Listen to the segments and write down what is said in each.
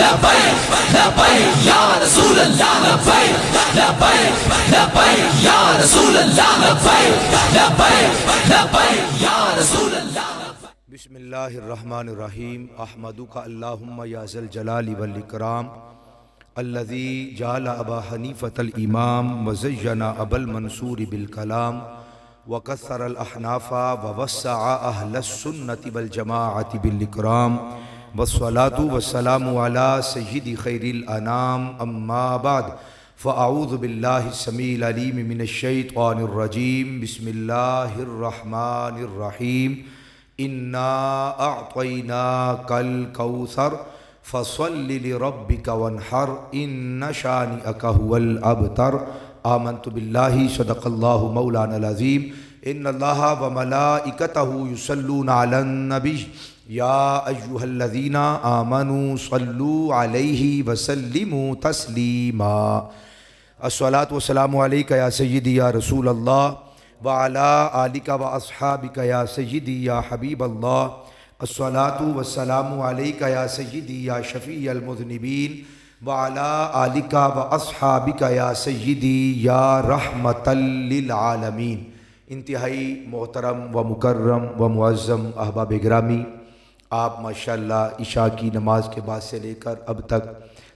लब्बैक लब्बैक या रसूल अल्लाह, लब्बैक लब्बैक लब्बैक या रसूल अल्लाह, लब्बैक लब्बैक लब्बैक या रसूल अल्लाह। बिस्मिल्लाहिर्रहमानिर्रहीम। अहमदुका अल्लाहुम्मा या ज़ल जलाली वल इकराम अल्लज़ी जअल अबा हनीफ़तल इमाम व ज़य्यना अबल मंसूर बिल कलाम व कस्सरल अहनाफ़ा व वस्सअ अहलस सुन्नति वल जमाअति बिल इकराम वस्सलातु वस्सलामु अला सय्यिदि खैरिल अनाम अम्मा बाद फ़अऊज़ु बिल्लाहि समीइल अलीम मिनश शैतानिर रजीम। बिस्मिल्लाहिर रहमानिर रहीम। इन्ना अअतैनाकल कौसर फसल्लि लिरब्बिका वन्हर इन्न शानिअका हुवल अबतर। आमन्तु बिल्लाहि सदक़ल्लाहु मौलानल अज़ीम। इन्नल्लाहा व मलाइकतहु युसल्लूना अलन नबी या अय्युहल्लज़ीना आमनू सल्लू अलैहि वसल्लिमू तस्लीमा। अस्सलातु वस्सलामु अलैका या सय्यिदी या रसूल अल्लाह व अला आलिका व अस्हाबिका या सय्यिदी या हबीब अल्लाह। अस्सलातु वस्सलामु अलैका या सय्यिदी या शफ़ीअल मुज़निबीन व अला आलिका व अस्हाबिका या सय्यिदी या रहमतल लिल आलमीन। इंतहाई मोहतरम व मुकर्रम व मुअज़्ज़म अहबाब गिरामी, आप माशाअल्लाह इशा की नमाज के बाद से लेकर अब तक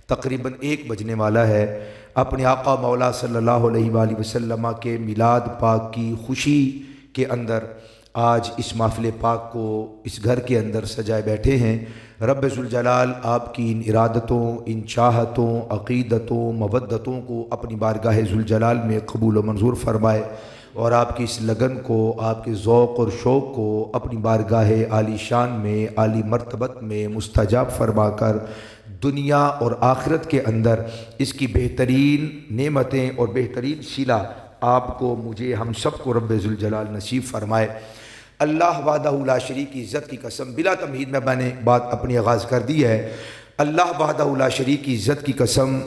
तकरीबन 1 बजने वाला है, अपने आका मौला सल्लल्लाहु अलैहि वसल्लम के मिलाद पाक की खुशी के अंदर आज इस महफ़िल पाक को इस घर के अंदर सजाए बैठे हैं। रब्बे ज़ुल जलाल आपकी इन इरादतों, इन चाहतों, अक़ीदतों, मवद्दतों को अपनी बारगाह ज़ुल जलाल में कबूल व मंजूर फरमाए और आपकी इस लगन को, आपके ज़ौक़ और शौक़ को अपनी बारगाह आली शान में, आली मर्तबत में मुस्तजाब फरमा कर दुनिया और आखिरत के अंदर इसकी बेहतरीन नेमतें और बेहतरीन सिला आपको, मुझे, हम सब को रब्बे ज़ुल जलाल नसीब फरमाए। अल्लाह वहदहू ला शरीक की इज़्ज़त की कसम, बिला तमहीद में मैंने बात अपनी आगाज़ कर दी है। अल्लाह वहदहू ला शरीक की इज़्ज़त की कसम,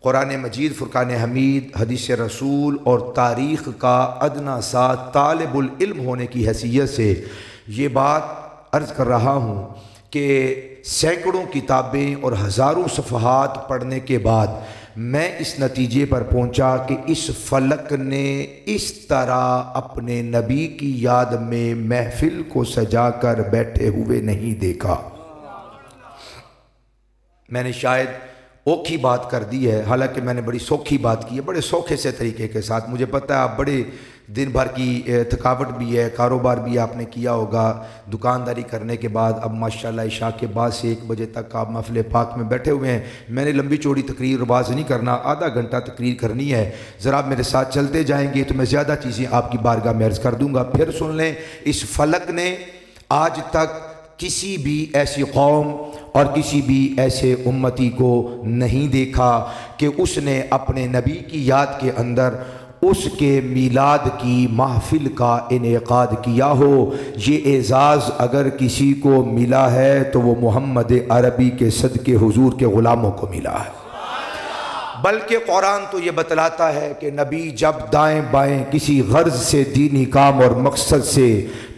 कुरान मजीद, फ़ुरक़ान हमीद, हदीस रसूल और तारीख़ का अदना सा तालिबुल इल्म होने की हैसियत से ये बात अर्ज़ कर रहा हूँ कि सैकड़ों किताबें और हज़ारों सफ़हात पढ़ने के बाद मैं इस नतीजे पर पहुंचा कि इस फलक ने इस तरह अपने नबी की याद में महफिल को सजा कर बैठे हुए नहीं देखा। मैंने शायद औखी बात कर दी है, हालांकि मैंने बड़ी सौखी बात की है, बड़े सौखे से तरीके के साथ। मुझे पता है आप बड़े दिन भर की थकावट भी है, कारोबार भी आपने किया होगा, दुकानदारी करने के बाद अब माशाल्लाह इशा के बाद से 1 बजे तक आप महफ़िल पाक में बैठे हुए हैं। मैंने लंबी चौड़ी तकरीर बाज नहीं करना, आधा घंटा तकरीर करनी है। ज़रा आप मेरे साथ चलते जाएंगे तो मैं ज़्यादा चीज़ें आपकी बारगाह में अर्ज़ कर दूँगा। फिर सुन लें, इस फलक ने आज तक किसी भी ऐसी कौम और किसी भी ऐसे उम्मती को नहीं देखा कि उसने अपने नबी की याद के अंदर उसके मिलाद की महफिल का इनेकाद किया हो। ये एज़ाज़ अगर किसी को मिला है तो वो मोहम्मद अरबी के सदके हुजूर के ग़ुलामों को मिला है। बल्कि कुरान तो ये बतलाता है कि नबी जब दाएं बाएं किसी गर्ज से, दीनी काम और मकसद से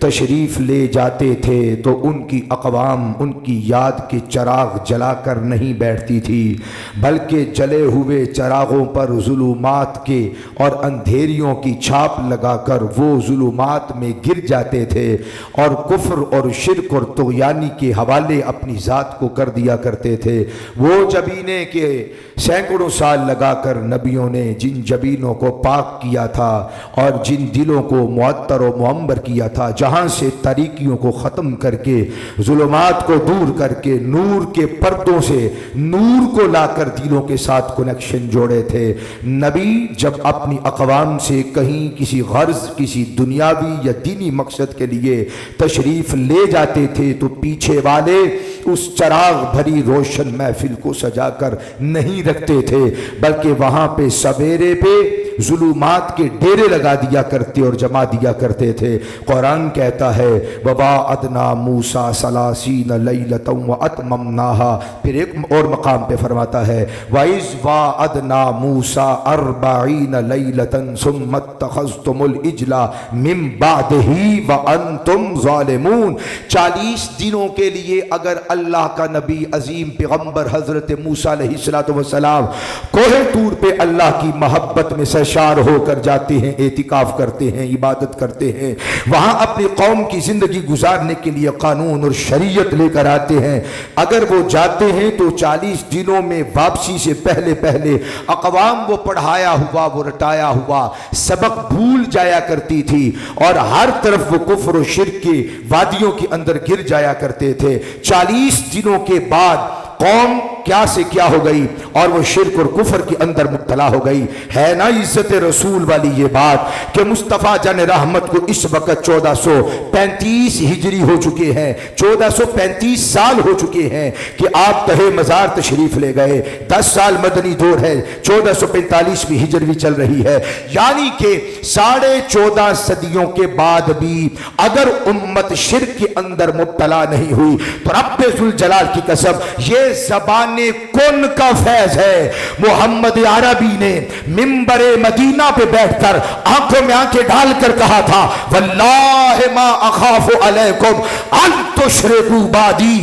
तशरीफ़ ले जाते थे तो उनकी अक़वाम उनकी याद के चराग जलाकर नहीं बैठती थी, बल्कि जले हुए चरागों पर ज़ुलुमात के और अंधेरियों की छाप लगाकर वो ज़ुलुमात में गिर जाते थे और कुफ्र और शिर्क और तुग़यानी के हवाले अपनी ज़ात को कर दिया करते थे। वो जबीने के सैकड़ों साल लगाकर नबियों ने जिन जबीनों को पाक किया था और जिन दिलों को मुअत्तर व मुअम्बर किया था, जहाँ से तारीकियों को ख़त्म करके, ज़ुलुमात को दूर करके, नूर के पर्दों से नूर को लाकर दिलों के साथ कनेक्शन जोड़े थे। नबी जब अपनी अक़वाम से कहीं किसी गर्ज, किसी दुनियावी या दीनी मकसद के लिए तशरीफ़ ले जाते थे तो पीछे वाले उस चराग भरी रोशन महफिल को सजा कर नहीं रखते थे, बल्कि वहाँ पे सवेरे पे जुलूमात के डेरे लगा दिया करते और जमा दिया करते थे। कुरान कहता है वबा अदना मूसा सलासीन लैलतम व अतममनाहा, फिर एक और मकाम पे फरमाता है वाइज वा अदना मूसा अर्बाईन लैलतन सुम्मत्तखज़्तुमुल इजला मिन बादिही व अंतुम ज़ालिमून। 40 दिनों के लिए अगर अल्लाह का नबी अजीम पैगंबर हजरत मूसा अलैहिस्सलातु वस्सलाम कोहे तूर पे अल्लाह की मोहब्बत में सरशार होकर जाते हैं, एतिकाफ करते हैं, इबादत करते हैं, वहां अपनी कौम की जिंदगी गुजारने के लिए कानून और शरीयत लेकर आते हैं। अगर वो जाते हैं तो 40 दिनों में वापसी से पहले पहले अक़वाम वो पढ़ाया हुआ, वो रटाया हुआ सबक भूल जाया करती थी और हर तरफ वो कुफ्र और शिर्क के वादियों के अंदर गिर जाया करते थे। 40 दिनों के बाद कौम क्या से क्या हो गई और वो शिर्क और कुफर के अंदर मुब्तला हो गई। है ना इज्जत रसूल वाली ये बात कि मुस्तफ़ा जन रहमत को इस वक्त 1435 हिजरी हो चुके हैं, 1435 साल हो चुके हैं कि आप तहे मज़ार तशरीफ ले गए। 10 साल मदनी दौर है, 1445 हिजरी चल रही है, यानी कि 14.5 सदियों के बाद भी अगर उम्मत शिर्क के अंदर मुब्तला नहीं हुई तो रब्बे जुल जलाल की कसम ये ज़बाने कुन का फैज है। मोहम्मद अरबी ने मिंबरे मदीना पे बैठकर आंखों में आंखें डालकर कहा था वल्लाहि मा अखाफु अलैकुम अन तुशरिकू बादी।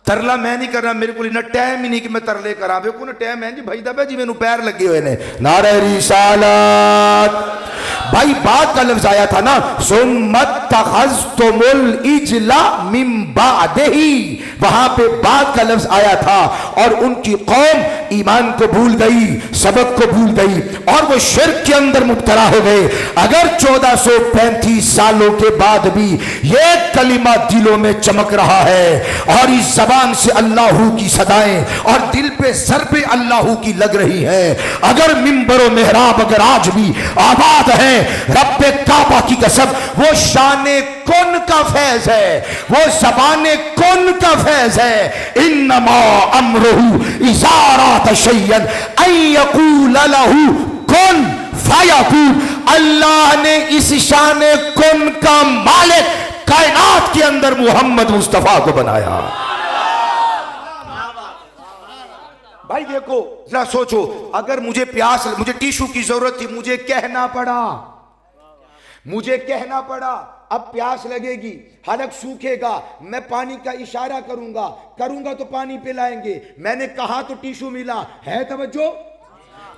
तरला मैं नहीं कर रहा, मेरे को इतना टाइम ही नहीं कि मैं तरले करा, बेको ना टाइम है जी भाई दबे जी मैनू पैर लगे हुए ने। नारे रिसालत भाई बात का लफ्ज आया था ना सुम्मत्तखज़्तुमुल इजला मिन बादिही, वहां पे बात का लफ्ज आया था और उनकी कौम ईमान को भूल गई, सबक को भूल गई और वो शिर्क के अंदर मुब्तला हो गए। अगर 1435 सालों के बाद भी ये कलिमा दिलों में चमक रहा है और इस जबान से अल्लाहू की सदाएं और दिल पे सर पे अल्लाहू की लग रही है, अगर मिंबर और मेहराब अगर आज भी आबाद है, रब्बे काबा की कसम वो शाने कुन का फैज है, वो ज़बाने कुन का फैज है। इन्नमा अमरुहु इज़ा अरादा शैयन अन यक़ूल लहू कुन फयकून। अल्लाह ने इस शाने कुन का मालिक कायनात के अंदर मोहम्मद मुस्तफा को बनाया। भाई देखो जरा सोचो, अगर मुझे प्यास, मुझे टिश्यू की जरूरत थी, मुझे कहना पड़ा अब प्यास लगेगी, हलक सूखेगा, मैं पानी का इशारा करूंगा तो पानी पिलाएंगे, मैंने कहा तो टिश्यू मिला, है तवज्जो?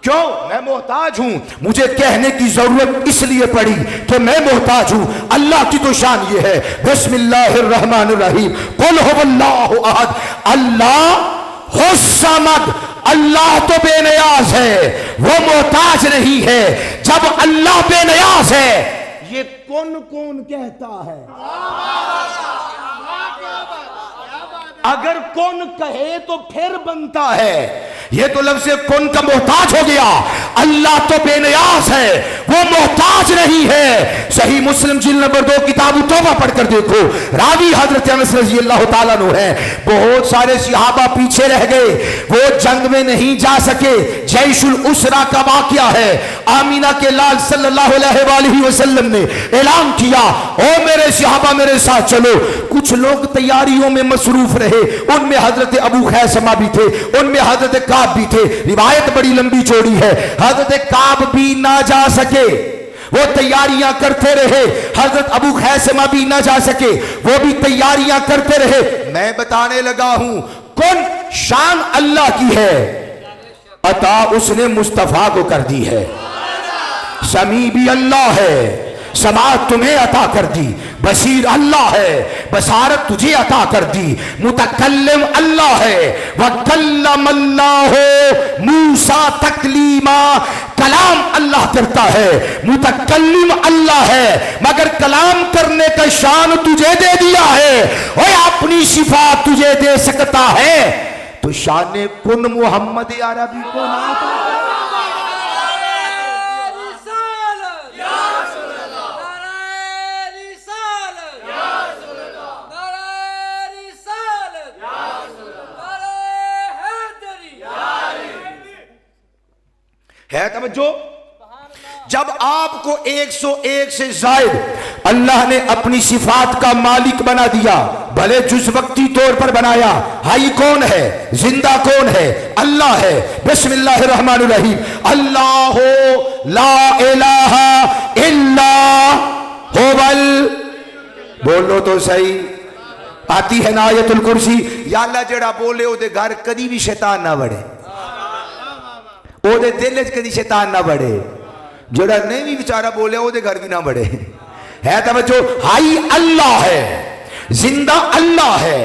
क्यों? मैं मोहताज हूं, मुझे कहने की जरूरत इसलिए पड़ी कि मैं मोहताज हूं। अल्लाह की तो शान ये है बिस्मिल्लाहिर्रहमानिर्रहीम कुल हुवल्लाहु अहद अल्लाह हुस्समद। अल्लाह तो बेनियाज है, वो मोहताज नहीं है। जब अल्लाह बेनियाज है, ये कौन कहता है? अगर कौन कहे तो फिर बनता है, ये तो लफ्ज़ कौन का मोहताज हो गया। अल्लाह तो बेनियाज है, वो मोहताज नहीं है। सही मुस्लिम जिल्द नंबर 2 किताब तौबा पढ़कर देखो, रावी हजरत अनस रज़ी अल्लाह ताला अन्हु है। बहुत सारे सहाबा पीछे रह गए, वो जंग में नहीं जा सके, जैशुल उसरा का वाक़या है। आमीना के लाल सल्लल्लाहु अलैहि वसल्लम ने ऐलान किया, ओ मेरे सहाबा मेरे साथ चलो। कुछ लोग तैयारियों में मसरूफ रहे, उनमें हजरत अबू खैसमा भी थे, उनमें हजरत काब भी थे। रिवायत बड़ी लंबी चौड़ी है, हजरत काब भी ना जा सके, वो तैयारियां करते रहे। हजरत अबू खैसमा भी ना जा सके, वो भी तैयारियां करते रहे। मैं बताने लगा हूं कौन शान अल्लाह की है, अता उसने मुस्तफा को कर दी है। समी भी अल्लाह है, समात तुम्हें अता कर दी। बसीर अल्लाह है, बसारत तुझे अता कर दी। मुतकल्लिम अल्लाह है, वकल्लम अल्लाह मूसा तकलीमा। कलाम अल्लाह करता है, मुतकल्लिम अल्लाह है, मगर कलाम करने का शान तुझे दे दिया है। और अपनी सिफात तुझे दे सकता है तो शान कुन मोहम्मद अरबी को ना आता। है तवज्जो। जब आपको 101 से जायद अल्लाह ने अपनी सिफात का मालिक बना दिया, भले जुज वक्ती तौर पर बनाया, हाई कौन है, जिंदा कौन है, अल्लाह है। बिस्मिल्लाहिर्रहमानिर्रहीम, अल्लाह ला इलाहा इल्ला हुवल, बोलो तो सही। आती है ना आयतुल कुर्सी, या अल्लाह जेड़ा बोले ओदे घर कदी भी शैतान ना बढ़े, ओदे दिल च कदी शैतान ना बढ़े, जेड़ा नहीं भी बेचारा बोले ओदे घर भी ना बढ़े। है तवज्जो, हाई अल्लाह है, जिंदा अल्लाह है,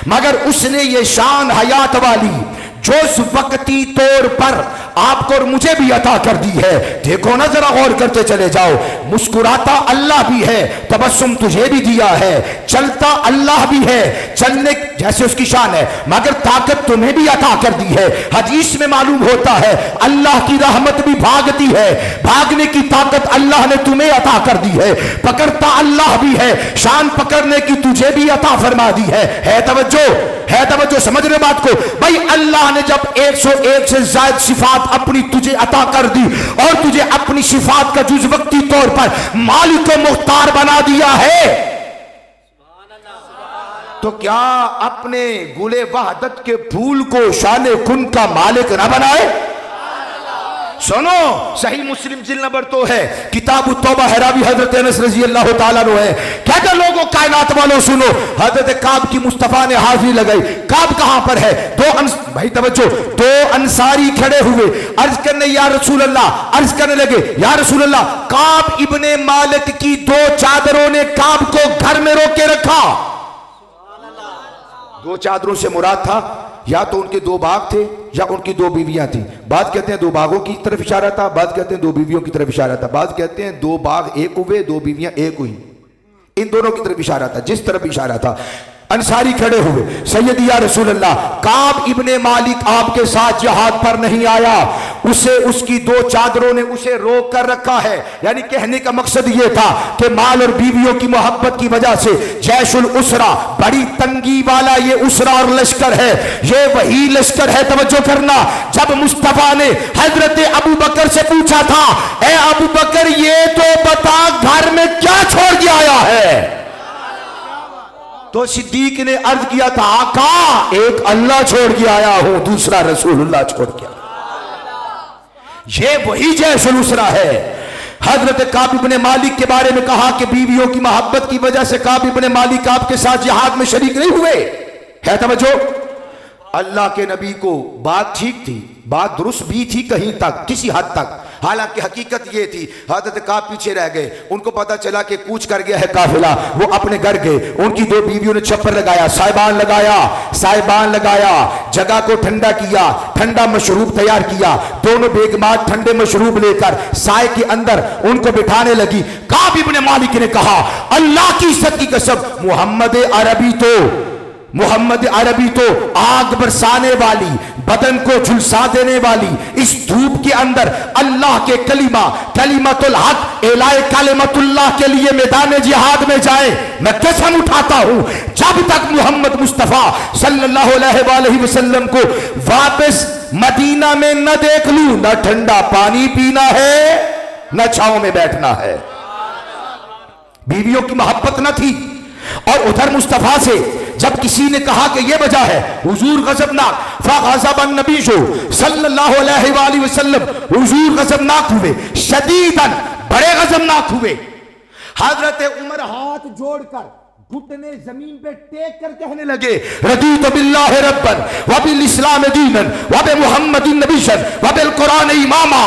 मगर उसने ये शान हयात वाली जो वक्ती तौर पर आपको और मुझे भी अता कर दी है। देखो ना, जरा गौर करते चले जाओ। मुस्कुराता अल्लाह भी है, तबस्सुम तुझे भी दिया है, चलता अल्लाह भी है, चलने जैसे उसकी शान है, मगर ताकत तुम्हें भी अता कर दी है। हदीस में मालूम होता है अल्लाह की रहमत भी भागती है, भागने की ताकत अल्लाह ने तुम्हें अता कर दी है। पकड़ता अल्लाह भी है, शान पकड़ने की तुझे भी अता फरमा दी है तवज्जो, है तवज्जो, समझ रहे बात को भाई। अल्लाह ने जब 101 से ज्यादा सिफात अपनी तुझे अता कर दी और तुझे अपनी सिफात का जुज वक्ती तौर पर मालिक व मुख्तार बना दिया है, तो क्या अपने गुले वहदत के फूल को शान कुन का मालिक ना बनाए? सुनो, सही मुस्लिम जिल्द नंबर तो है, किताब तौबा है, रावी हजरत अनस रजी अल्लाह ताला अन्हु है। कहते लोगों, कायनात वालों सुनो, हजरत काब की मुस्तफा ने हाजिरी लगाई। काब कहां पर है? भाई तवज्जो, दो अंसारी खड़े हुए, अर्ज करने या रसूल अल्लाह, अर्ज करने लगे या रसूल अल्लाह, काब इब्ने मालिक की दो चादरों ने काब को घर में रोके रखा। दो चादरों से मुराद था या तो उनके दो बाग थे या उनकी दो बीवियां थी। बात कहते हैं दो बागों की तरफ इशारा था, बात कहते हैं दो बीवियों की तरफ इशारा था, बात कहते हैं दो बाग एक हुए, दो बीवियां एक हुई। इन दोनों की तरफ इशारा था, जिस तरफ इशारा था। अंसारी खड़े हुए, सैयदी या रसूल अल्लाह, काब इब्ने मालिक आपके साथ जिहाद पर नहीं आया, उसे उसकी दो चादरों ने उसे रोक कर रखा है। यानी कहने का मकसद यह था कि माल और बीवियों की मोहब्बत की वजह से जैशुल उसरा, बड़ी तंगी वाला ये उसरा और लश्कर है, ये वही लश्कर है, तवज्जो करना, जब मुस्तफा ने हजरत अबू बकर से पूछा था, ए अबू बकर ये तो बता घर में क्या छोड़ के आया है? तो सिद्दीक ने अर्ज किया था, आका एक अल्लाह छोड़ के आया हूं, दूसरा रसूलुल्लाह छोड़ के आया। ये वही जैशुल उसरा है। हजरत काब इब्ने मालिक के बारे में कहा कि बीवियों की मोहब्बत की वजह से काब इब्ने मालिक आपके साथ जिहाद में शरीक नहीं हुए। है तवज्जो, अल्लाह के नबी को बात ठीक थी, बात दुरुस्त भी थी कहीं तक, किसी हद तक। हालांकि हकीकत ये थी हजरत काब पीछे रह गए, उनको पता चला कि कूच कर गया है काफिला, वो अपने घर गए। उनकी दो बीवियों ने छप्पर लगाया, साइबान लगाया, जगह को ठंडा किया, ठंडा मशरूब तैयार किया। दोनों बेगमात ठंडे मशरूब लेकर साय के अंदर उनको बिठाने लगी। काब इब्ने मालिक ने कहा, अल्लाह की इज्जत की कसम, मोहम्मद अरबी तो आग बरसाने वाली, बदन को झुलसा देने वाली इस धूप के अंदर अल्लाह के कलिमतुल हक एलाए कलिमतुल्लाह के लिए मैदान जिहाद में जाए। मैं कसम उठाता हूं, जब तक मोहम्मद मुस्तफा सल्लल्लाहु अलैहि वसल्लम को वापस मदीना में न देख लूं, न ठंडा पानी पीना है न छांव में बैठना है। बीवियों की मोहब्बत न थी। और उधर मुस्तफा से जब किसी ने कहा कि यह वजह है, हुजूर गजबनाक, फगज़बन नबी सल्लल्लाहु अलैहि वसल्लम, हुजूर गजबनाक हुए, शदीदन, बड़े गजबनाक हुए। हजरत उमर हाथ जोड़कर घुटने जमीन पे टेक कर कहने लगे, रदीतु बिल्लाहि रब्बन व बिल इस्लाम दीनन व बि मुहम्मदिन नबिय्यन व बिल कुरान इमामा।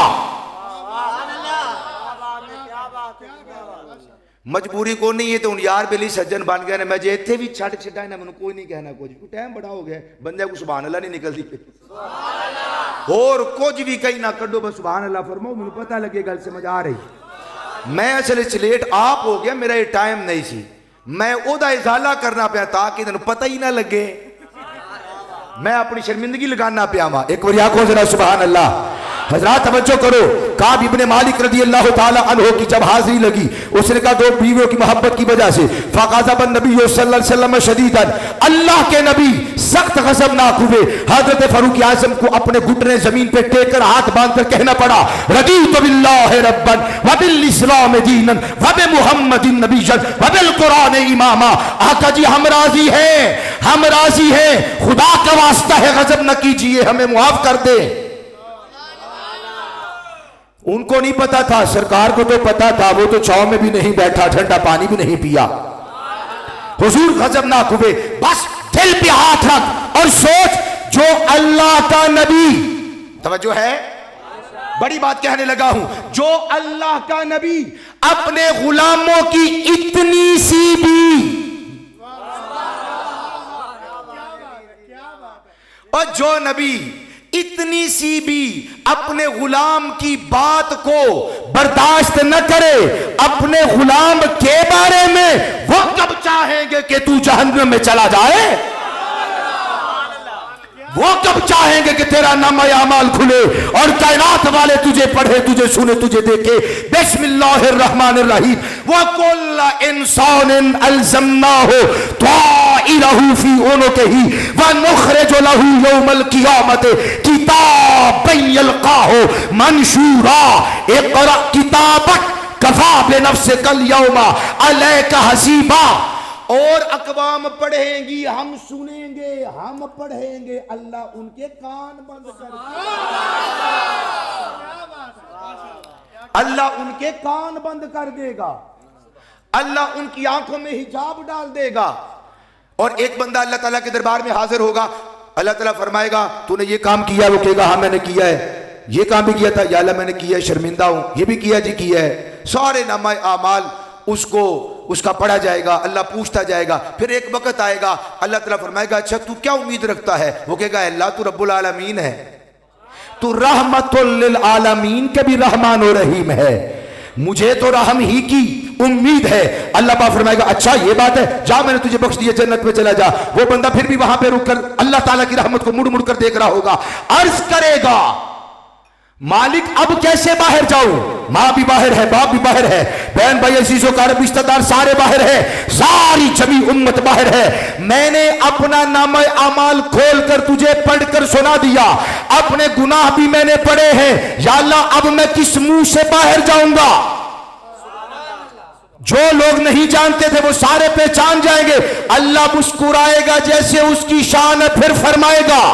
मजबूरी को नहीं है तो यार बेली सज्जन बन गए ने, मैं जे इत्थे भी छड़ छिटाए ना, मैनू कोई नहीं कहना कुछ, टाइम बड़ा हो गया, बंदे को सुभान अल्लाह नहीं निकलती और कुछ भी कहीं ना कड्डो, बस सुभान अल्लाह फरमाओ, मैनू पता लगे गल समझ आ रही। मैं असल लेट आप हो गया, मेरा ये टाइम नहीं सी, मैं ओदा इजाला करना पाया ताकि तेन पता ही ना लगे, मैं अपनी शर्मिंदगी लगाना पाया वा। एक बार आखो जरा सुभान अल्लाह। हजरात तवज्जो करो, काब इब्ने मालिक रदी अल्लाह ताला अन्हु की जब हाजिरी लगी, उसने कहा दो बीवियों की मोहब्बत की वजह से फगज़बन नबी सल्लल्लाहु अलैहि वसल्लम शदीदन, अल्लाह के नबी सख्त गज़बनाक हुए। हजरत फारूक आज़म को अपने घुटने जमीन पे टेक कर हाथ बांध कर कहना पड़ा, रदीतु बिल्लाहि रब्बन व बिल इस्लाम दीनन व बि मुहम्मदिन नबिय्यन व बिल कुरान इमामा। आका जी हम राजी हैं, हम राजी हैं, खुदा का वास्ता है गजब न कीजिए, हमें मुआफ कर दे। उनको नहीं पता था, सरकार को तो पता था, वो तो छाव में भी नहीं बैठा, ठंडा पानी भी नहीं पिया। हुजूर गजबनाक हुए। बस दिल पे हाथ रख और सोच, जो अल्लाह का नबी, तवज्जो है, बड़ी बात कहने लगा हूं, जो अल्लाह का नबी अपने गुलामों की इतनी सी भी, और जो नबी इतनी सी भी अपने गुलाम की बात को बर्दाश्त न करे, अपने गुलाम के बारे में वो कब चाहेंगे कि तू जहन्नम में चला जाए? वो कब चाहेंगे कि तेरा नामा अमाल खुले और कायनात वाले तुझे पढ़े, तुझे सुने, तुझे देखे? बिस्मिल्लाहिर्रहमानिर्रहीम। व कुल्ल इंसानिन अल्ज़मनाहु ताइरहु फी उनुकिही व नुखरिजु लहू यौमल क़ियामति किताबन यल्क़ाहु मंशूरा। इक़रा किताबक कफ़ा बिनफ़्सिकल यौमा अलैका हसीबा। और अक़वाम पढ़ेंगी, हम सुनेंगे, हम पढ़ेंगे, अल्लाह उनके कान बंद कर, अल्लाह उनके कान बंद कर देगा, अल्लाह उनकी आंखों में हिजाब डाल देगा। और एक बंदा अल्लाह ताला के दरबार में हाजिर होगा, अल्लाह ताला फरमाएगा तूने ये काम किया? वो कहेगा हाँ मैंने किया है। ये काम भी किया था? या अल्लाह मैंने किया है, शर्मिंदा हूं। ये भी किया जी, किया है। सारे नामा आमाल उसको उसका पढ़ा जाएगा, अल्लाह पूछता जाएगा। फिर एक वक्त आएगा, अल्लाह ताला फरमाएगा अच्छा तू क्या उम्मीद रखता है? वो कहेगा अल्लाह तू रब्बुल आलमीन है, तू रहमतुल लिल आलमीन के भी रहमान और रहीम है, मुझे तो रहम ही की उम्मीद है। अल्लाह पाक फरमाएगा अच्छा ये बात है, जा मैंने तुझे बख्श दिया, जन्नत में चला जा। वो बंदा फिर भी वहां पे रुककर अल्लाह ताला की रहमत को मुड़ मुड़ कर देख रहा होगा, अर्ज करेगा मालिक अब कैसे बाहर जाऊं? माँ भी बाहर है, बाप भी बाहर है, बहन भाई अजीजों कारब रिश्तेदार सारे बाहर है, सारी जमी उम्मत बाहर है। मैंने अपना नामा अमाल खोल कर तुझे पढ़कर सुना दिया, अपने गुनाह भी मैंने पढ़े हैं। या अल्लाह अब मैं किस मुंह से बाहर जाऊंगा? जो लोग नहीं जानते थे वो सारे पहचान जाएंगे। अल्लाह मुस्कुराएगा जैसे उसकी शान है, फिर फरमाएगा।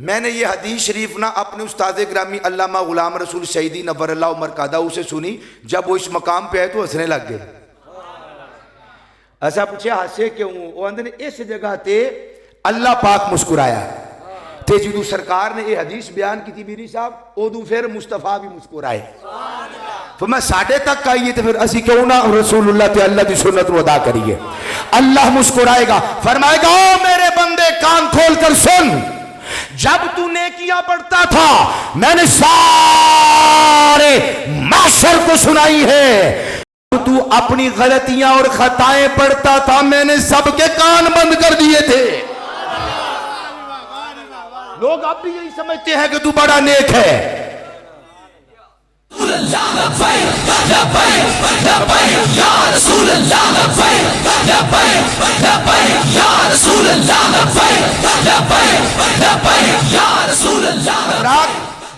मैंने ये हदीस शरीफ ना अपने उस्ताद ग्रामी अल्लामा गुलाम रसूल सईदी नव्वरल्लाहु मरकादाहू से सुनी। जब वो इस मकाम पे आए तो हंसने लग गए। ऐसा पूछे हंसे क्यों? वो अंदर इस जगह ते अल्लाह पाक मुस्कुराया ते जो सरकार ने ये हदीस बयान की थी बीरी साहब, उदू फिर मुस्तफा भी मुस्कुराए। तो मैं साढ़े तक आइए तो फिर असी क्यों ना रसूलुल्लाह ते अल्लाह की सुन्नत को अदा करिए। अल्लाह मुस्कुराएगा, फरमाएगा ओ मेरे बंदे कान खोल कर सुन, जब तू नेकियां पढ़ता था मैंने सारे माशर को सुनाई है, तू अपनी गलतियां और खताएं पढ़ता था मैंने सबके कान बंद कर दिए थे। लोग अब भी यही समझते हैं कि तू बड़ा नेक है।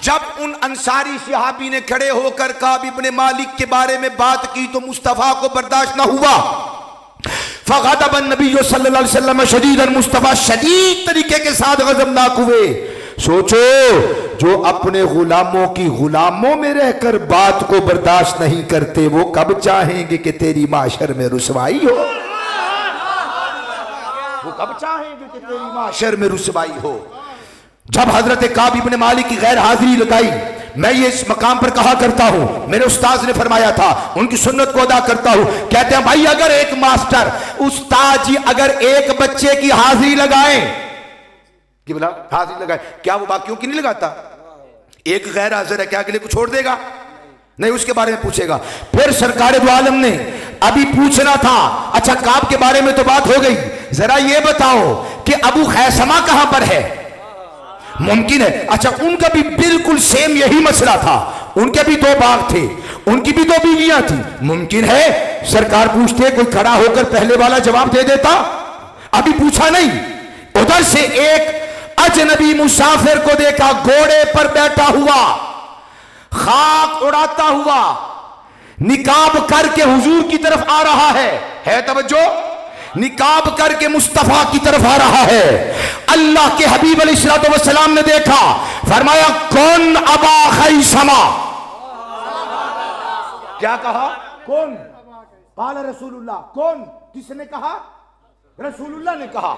जब उन अंसारी सहाबी ने खड़े होकर काब इब्ने मालिक के बारे में बात की तो मुस्तफा को बर्दाश्त न हुआ। फ़ग़ज़बन नबी सल्लल्लाहु अलैहि वसल्लम शदीदन, मुस्तफा शदीद तरीके के साथ गज़बनाक हुए। सोचो जो अपने गुलामों की गुलामों में रहकर बात को बर्दाश्त नहीं करते वो कब चाहेंगे कि तेरी माशर में रुसवाई हो? वो कब चाहेंगे कि तेरी माशर में रुसवाई हो? जब हजरत काब इब्ने मालिक की गैर हाजिरी लगाई, मैं ये इस मकाम पर कहा करता हूं, मेरे उस्ताद ने फरमाया था, उनकी सुन्नत को अदा करता हूं। कहते हैं भाई अगर एक मास्टर उस्ताद जी अगर एक बच्चे की हाजिरी लगाए कि बोला हाजिरी लगाए, क्या वो बाकियों की नहीं लगाता? एक गैर हाजिर है क्या अगले को छोड़ देगा? नहीं, उसके बारे में पूछेगा। फिर सरकार दो आलम ने अभी पूछना था, अच्छा काब के बारे में तो बात हो गई, जरा ये बताओ कि अबू खैसमा कहां पर है? मुमकिन है। अच्छा उनका भी बिल्कुल सेम यही मसला था, उनके भी दो बाग थे, उनकी भी दो बीवियां थी। मुमकिन है सरकार पूछते, कोई खड़ा होकर पहले वाला जवाब दे देता? अभी पूछा नहीं। उधर से एक अजनबी मुसाफिर को देखा, घोड़े पर बैठा हुआ, खाक उड़ाता हुआ, निकाब करके हुजूर की तरफ आ रहा है तवज्जो, निकाब करके मुस्तफा की तरफ आ रहा है। अल्लाह के हबीब अलैहिस्सलाम ने देखा, फरमाया कौन अबा खैसमा। क्या कहा? कौन? काला रसूलुल्लाह। कौन? किसने कहा? रसूलुल्लाह ने कहा।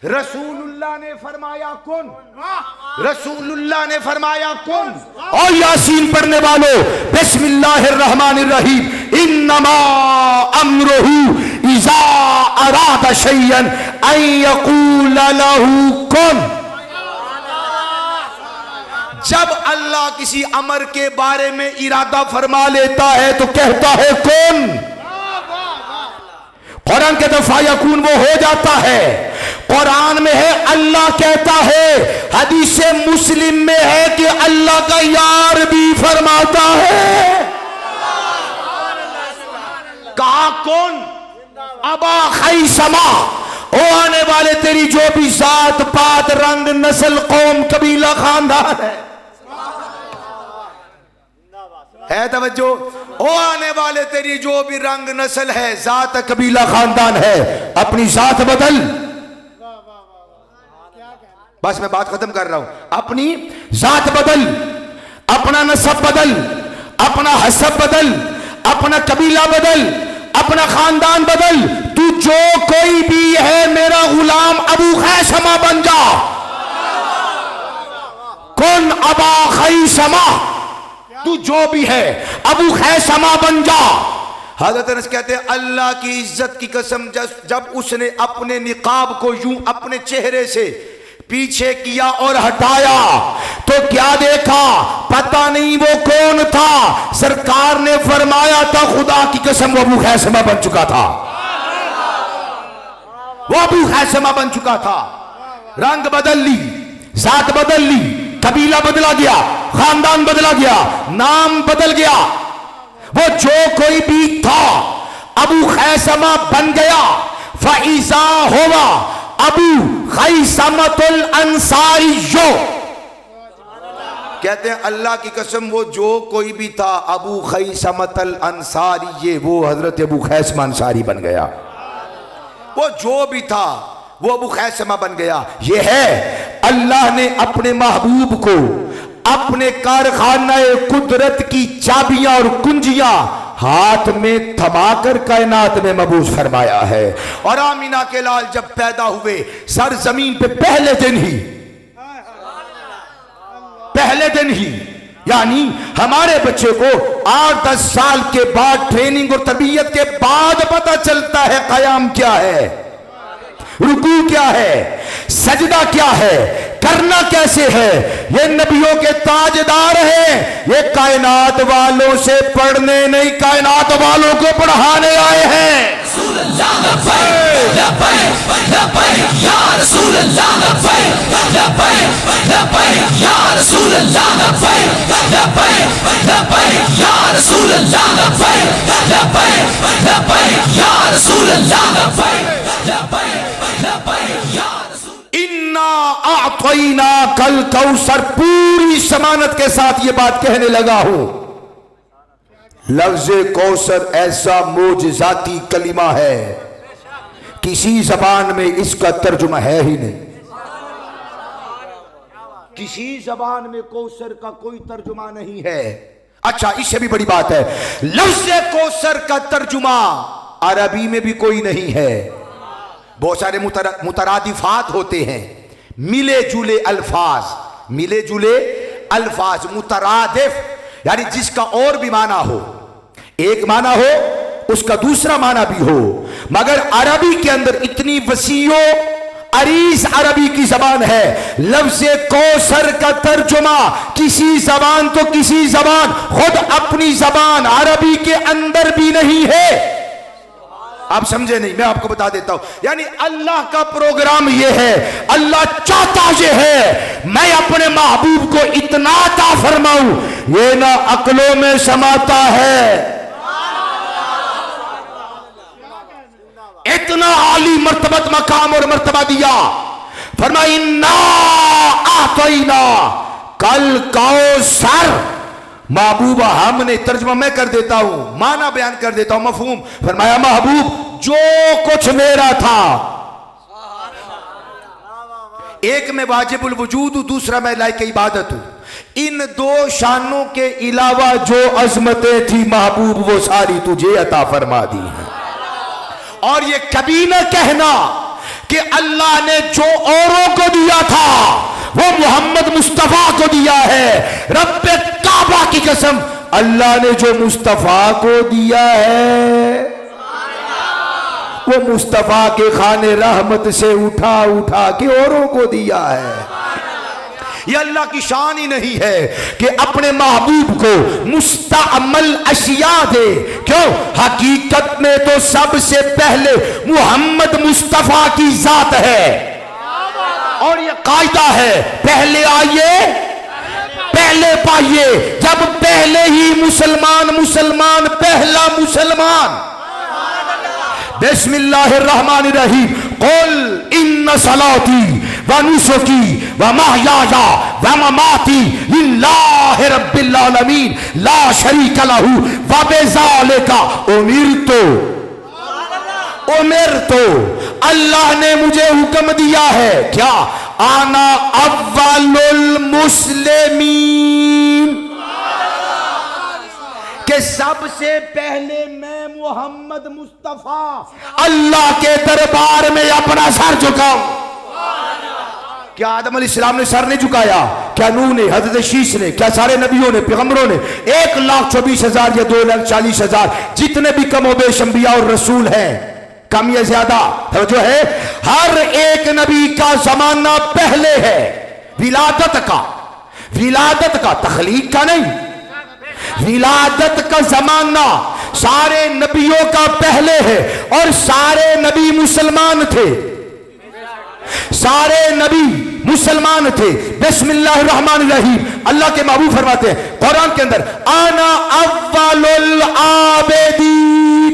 रसूलुल्लाह ने फरमाया कौन? रसूलुल्लाह ने फरमाया कौन? और यासीन पढ़ने वालों, बिस्मिल्लाहिर्रहमानिर्रहीम, इन्नमा अम्रुहु इज़ा अरादा शैयन अन यक़ूल लहू कुन। जब अल्लाह किसी अमर के बारे में इरादा फरमा लेता है तो कहता है कौन। कुरान के फायकून वो हो जाता है। कुरान में है अल्लाह कहता है, हदीस मुस्लिम में है कि अल्लाह का यार भी फरमाता है। कहा कौन? अबा खैसमा, ओ आने वाले तेरी जो भी जात पात रंग नस्ल कौम कबीला खानदान है तवज्जो, ओ आने वाले तेरी जो भी रंग नस्ल है, जात कबीला खानदान है, अपनी जात बदल। बस मैं बात खत्म कर रहा हूं। अपनी जात बदल, अपना नसब बदल, अपना हसब बदल, अपना कबीला बदल, अपना खानदान बदल। तू जो कोई भी है मेरा गुलाम अबू खैसमा बन जा। कौन? अबा खैसमा, तू जो भी है अबू खैसमा बन जा। हजरत अनस कहते हैं अल्लाह की इज्जत की कसम, जब उसने अपने निकाब को यूं अपने चेहरे से पीछे किया और हटाया तो क्या देखा? पता नहीं वो कौन था। सरकार ने फरमाया था खुदा की कसम वो अबू खैसमा बन चुका था। वो अबू खैसमा बन चुका था। रंग बदल ली, जात बदल ली, कबीला बदला गया, खानदान बदला गया, नाम बदल गया। वो जो कोई भी था अबू खैसमा बन गया। फईजा होगा अबू खैसमतुल अंसारी। जो कहते हैं अल्लाह की कसम वो जो कोई भी था अबू खैसमतुल अंसारी, ये वो हजरत अबू खैसमा अंसारी बन गया। वो जो भी था वो अबू खैसमा बन गया। ये है अल्लाह ने अपने महबूब को अपने कारखाने कुदरत की चाबियां और कुंजियां हाथ में थमाकर कायनात में मबूस फरमाया है। और आमीना के लाल जब पैदा हुए सर जमीन पे पहले दिन ही यानी हमारे बच्चे को 8-10 साल के बाद ट्रेनिंग और तरबियत के बाद पता चलता है कयाम क्या है, रुकू क्या है, सजदा क्या है, करना कैसे है। ये नबियों के ताजदार हैं। ये कायनात वालों से पढ़ने नहीं, कायनात वालों को पढ़ाने आए हैं। इन्ना आतैना कल कौसर, पूरी जमानत के साथ ये बात कहने लगा हूं। लफ्ज़ कौसर ऐसा मोजज़ाती कलिमा है, किसी जबान में इसका तर्जुमा है ही नहीं। किसी जबान में कौसर का कोई तर्जुमा नहीं है। अच्छा, इससे भी बड़ी बात है, लफ्ज़ कौसर का तर्जुमा अरबी में भी कोई नहीं है। बहुत सारे मुतरादिफात होते हैं, मिले जुले अल्फाज, मुतरादिफ यानी जिसका और भी माना हो, एक माना हो उसका दूसरा माना भी हो। मगर अरबी के अंदर इतनी वसीओ अरीज अरबी की जबान है, लफ्ज़ कौसर का तर्जुमा किसी जबान तो किसी जबान, खुद अपनी जबान अरबी के अंदर भी नहीं है। आप समझे नहीं, मैं आपको बता देता हूं। यानी अल्लाह का प्रोग्राम यह है, अल्लाह चाहता यह है मैं अपने महबूब को इतना अता फरमाऊं, ये ना अक्लों में समाता है, इतना आली मर्तबत मकाम और मर्तबा दिया। फरमाया इन्ना आतैना कल कौसर। महबूबा हमने, तर्जुमा मैं कर देता हूं, माना बयान कर देता हूं, मफहूम। फरमाया महबूब जो कुछ मेरा था, एक में वाजिबुल वजूद हूं, दूसरा मैं लायक इबादत हूं, इन दो शानों के अलावा जो अजमतें थी महबूब वो सारी तुझे अता फरमा दी है। और ये कभी न कहना कि अल्लाह ने जो औरों को दिया था वो मोहम्मद मुस्तफा को दिया है। रब्बे काबा की कसम, अल्लाह ने जो मुस्तफा को दिया है वो मुस्तफा के खाने रहमत से उठा उठा के औरों को दिया है। ये अल्लाह की शान ही नहीं है कि अपने महबूब को मुस्तअमल अशिया दे। क्यों? हकीकत में तो सबसे पहले मोहम्मद मुस्तफा की जात है। और ये कायदा है, पहले आइए पहले पाइए। जब पहले ही मुसलमान मुसलमान पहला मुसलमान। बिस्मिल्लाहिर्रहमानिर्रहीम। कुल इन्ना सलाती व नुसुकी व महयाया व ममाती लिल्लाहि रब्बिल आलमीन ला शरीका लहू व बिज़ालिका उमिरतु। अल्लाह ने मुझे हुक्म दिया है क्या? आना अव्वलुल मुस्लिमीन, कि सबसे पहले मैं मोहम्मद मुस्तफा अल्लाह के दरबार में अपना सर झुकाऊं। क्या आदम अलैहिस्सलाम ने सर नहीं झुकाया? क्या नूह ने, हजरत शीश ने, क्या सारे नबियों ने, पैगंबरों ने? 1,24,000 या 2,40,000 जितने भी कमो बेश अंबिया और रसूल हैं, कम या ज्यादा जो है, हर एक नबी का जमाना पहले है विलादत का तखलीक का नहीं, विलादत का जमाना सारे नबियों का पहले है। और सारे नबी मुसलमान थे, सारे नबी मुसलमान थे। बिस्मिल्लाहिर्रहमानिर्रहीम। अल्लाह के महबूब फरमाते हैं कुरान के अंदर, आना अव्वलुल आबिदीन,